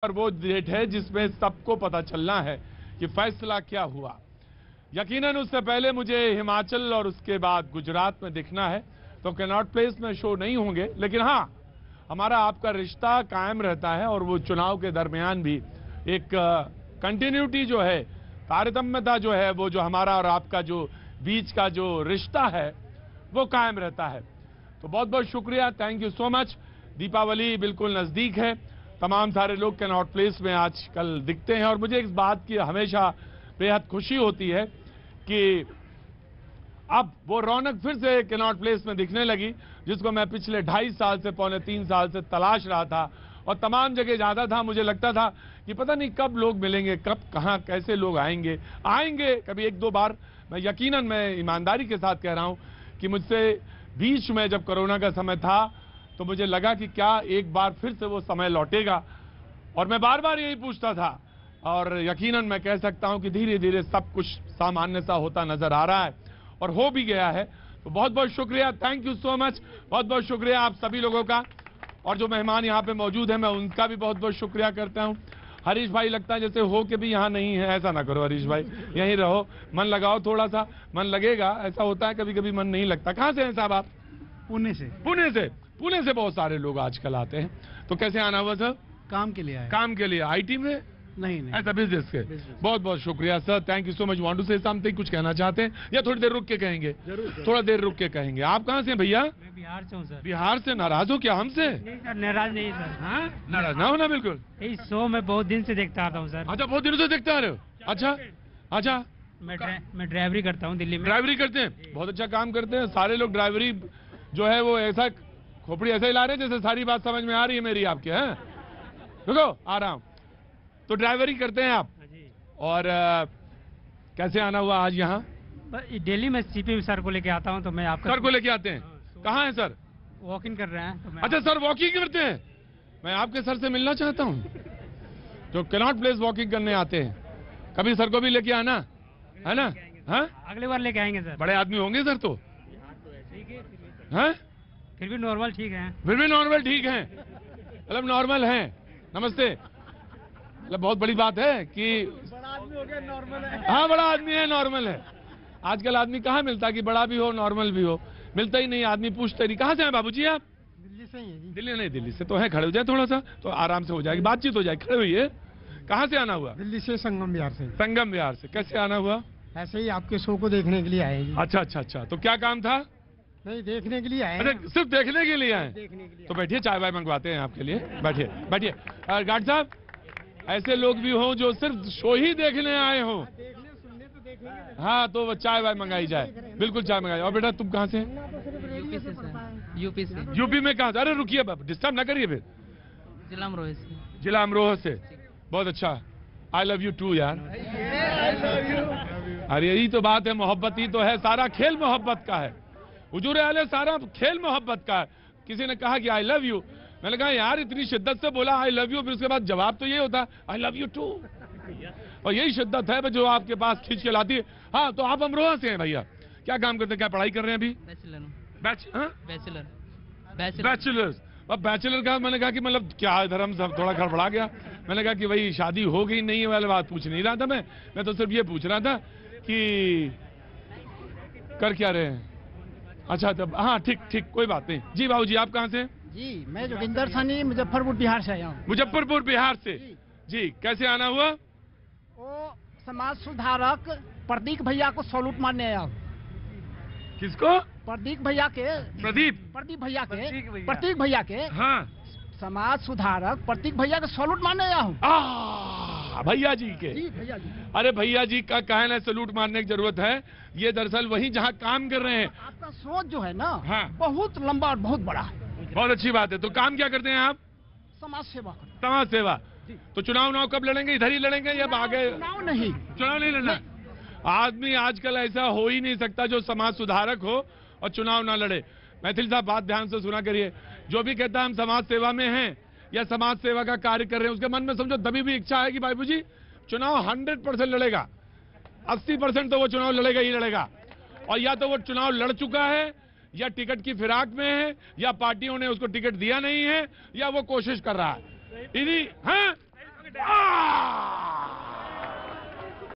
और वो डेट है जिसमें सबको पता चलना है कि फैसला क्या हुआ। यकीनन उससे पहले मुझे हिमाचल और उसके बाद गुजरात में दिखना है, तो कैनॉट प्लेस में शो नहीं होंगे, लेकिन हाँ, हमारा आपका रिश्ता कायम रहता है और वो चुनाव के दरमियान भी एक कंटिन्यूटी जो है, तारतम्यता जो है, वो जो हमारा और आपका जो बीच का जो रिश्ता है वो कायम रहता है। तो बहुत बहुत शुक्रिया, thank you so much. Deepavali बिल्कुल नजदीक है, तमाम सारे लोग कैनॉट प्लेस में आजकल दिखते हैं और मुझे इस बात की हमेशा बेहद खुशी होती है कि अब वो रौनक फिर से कैनॉट प्लेस में दिखने लगी, जिसको मैं पिछले 2.5 साल से, पौने 3 साल से तलाश रहा था और तमाम जगह जाता था। मुझे लगता था कि पता नहीं कब लोग मिलेंगे, कब कहां कैसे लोग आएंगे कभी 1-2 बार। मैं ईमानदारी के साथ कह रहा हूं कि मुझसे बीच में जब कोरोना का समय था तो मुझे लगा कि क्या एक बार फिर से वो समय लौटेगा, और मैं बार बार यही पूछता था। और यकीनन मैं कह सकता हूं कि धीरे धीरे सब कुछ सामान्य सा होता नजर आ रहा है और हो भी गया है। तो बहुत बहुत शुक्रिया, थैंक यू सो मच, बहुत बहुत शुक्रिया आप सभी लोगों का। और जो मेहमान यहाँ पे मौजूद हैं, मैं उनका भी बहुत बहुत शुक्रिया करता हूँ। हरीश भाई, लगता है जैसे हो के भी यहाँ नहीं है, ऐसा ना करो हरीश भाई, यहीं रहो, मन लगाओ, थोड़ा सा मन लगेगा। ऐसा होता है कभी कभी मन नहीं लगता। कहाँ से हैं साहब आप? पुणे से बहुत सारे लोग आजकल आते हैं। तो कैसे आना हुआ सर? काम के लिए आए। काम के लिए? आईटी में? नहीं ऐसा बिजनेस के। बहुत बहुत शुक्रिया sir, thank you so much. Want to say something, कुछ कहना चाहते हैं या थोड़ी देर रुक के कहेंगे? थोड़ा देर रुक के कहेंगे। आप कहाँ से हैं भैया? मैं बिहार से हूँ सर। बिहार से? नाराज हो क्या हमसे? नहीं सर, नाराज नहीं सर। हाँ, नाराज ना होना बिल्कुल। इस शो में बहुत दिन से देखता आता हूँ सर। अच्छा, बहुत दिनों से देखते आ रहे हो? अच्छा। मैं ड्राइवरी करता हूँ दिल्ली में। ड्राइवरी करते हैं? बहुत अच्छा काम करते हैं। सारे लोग ड्राइवरी जो है वो ऐसा खोपड़ी ऐसा ही ला रहे हैं जैसे सारी बात समझ में आ रही है मेरी आपके। हैं, रुको आ रहा हूं। तो ड्राइवरी करते हैं आप? और कैसे आना हुआ आज यहाँ? दिल्ली में सीपी सर को लेके आता हूँ, तो मैं आपका सर को लेके आते हैं? कहाँ है सर? वॉकिंग कर रहे हैं तो मैं। अच्छा सर वॉकिंग करते हैं? मैं आपके सर से मिलना चाहता हूँ, जो कैनॉट प्लेस वॉकिंग करने आते हैं। कभी सर को भी लेके आना है ना? हाँ, अगली बार लेके आएंगे सर। बड़े आदमी होंगे सर तो? हाँ, फिर भी नॉर्मल ठीक है। फिर भी नॉर्मल ठीक है, मतलब नॉर्मल है। नमस्ते। मतलब बहुत बड़ी बात है कि बड़ा आदमी हो गया, नॉर्मल है। हाँ, बड़ा आदमी है, नॉर्मल है। आजकल आदमी कहाँ मिलता कि बड़ा भी हो नॉर्मल भी हो, मिलता ही नहीं। आदमी पूछते नहीं। कहाँ से हैं बाबूजी आप? दिल्ली से ही है जी। दिल्ली नहीं, दिल्ली से तो है। खड़े हो जाए थोड़ा सा तो आराम से हो जाएगी, बातचीत हो जाएगी। खड़े हुई। कहाँ से आना हुआ? दिल्ली से, संगम बिहार से। संगम बिहार से। कैसे आना हुआ? ऐसे ही आपके शो को देखने के लिए आए जी। अच्छा। तो क्या काम था? नहीं, देखने के लिए आए। अरे सिर्फ देखने के लिए आए? देखने के लिए। तो बैठिए, चाय वाय मंगवाते हैं आपके लिए। बैठिए। गार्ड साहब, ऐसे लोग भी हों जो सिर्फ शो ही देखने आए हों। देखने सुनने तो देखेंगे। हाँ, तो वो चाय वाय मंगाई जाए, बिल्कुल चाय मंगाई। और बेटा तुम कहाँ से? यूपी से। यूपी में कहाँ से? अरे रुकिए, डिस्टर्ब ना करिए फिर। जिला अमरोहा से। बहुत अच्छा। आई लव यू टू यार। अरे यही तो बात है, मोहब्बत ही तो है, सारा खेल मोहब्बत का है। हुजूर आले, सारा खेल मोहब्बत का है। किसी ने कहा कि आई लव यू, मैंने कहा यार इतनी शिद्दत से बोला आई लव यू, फिर उसके बाद जवाब तो ये होता आई लव यू टू। और यही शिद्दत है जो आपके पास खींच के लाती है। हाँ, तो आप अमरोहा से हैं भैया, क्या काम करते हैं, क्या पढ़ाई कर रहे हैं अभी? बैचलर्स। अब बैचलर का मैंने कहा कि मतलब क्या, इधर हम सब थोड़ा गड़बड़ा गया। मैंने कहा कि भाई शादी हो गई नहीं है वाली बात पूछ नहीं रहा था मैं तो सिर्फ ये पूछ रहा था कि कर क्या रहे हैं। अच्छा तब, हाँ ठीक, कोई बात नहीं। जी बाबूजी, आप कहाँ से? जी, मैं जोगिंदर सानी, मुजफ्फरपुर बिहार से आया हूँ। मुजफ्फरपुर बिहार से जी। कैसे आना हुआ? वो समाज सुधारक प्रदीप भैया को सैल्यूट मारने आया हूँ। किसको? प्रदीप भैया के। प्रतीक भैया के। हाँ, समाज सुधारक प्रतीक भैया के सैल्यूट मारने आया हूँ। भैया जी के? जी भैया जी। अरे भैया जी का कहना है सैल्यूट मारने की जरूरत है। ये दरअसल वही जहाँ काम कर रहे हैं। आपका सोच जो है ना, हाँ, बहुत लंबा और बहुत बड़ा है। बहुत अच्छी बात है। तो काम क्या करते हैं आप? समाज सेवा करते। समाज सेवा। तो चुनाव कब लड़ेंगे? इधर ही लड़ेंगे या आगे? चुनाव नहीं लड़ना। आदमी आजकल ऐसा हो ही नहीं सकता जो समाज सुधारक हो और चुनाव ना लड़े। मैथिल साहब, बात ध्यान से सुना करिए। जो भी कहता है हम समाज सेवा में हैं या समाज सेवा का कार्य कर रहे हैं, उसके मन में समझो दबी भी इच्छा है कि बाबूजी चुनाव 100% लड़ेगा, 80% तो वो चुनाव लड़ेगा ही लड़ेगा। और या तो वो चुनाव लड़ चुका है, या टिकट की फिराक में है, या पार्टियों ने उसको टिकट दिया नहीं है, या वो कोशिश कर रहा है। हाँ,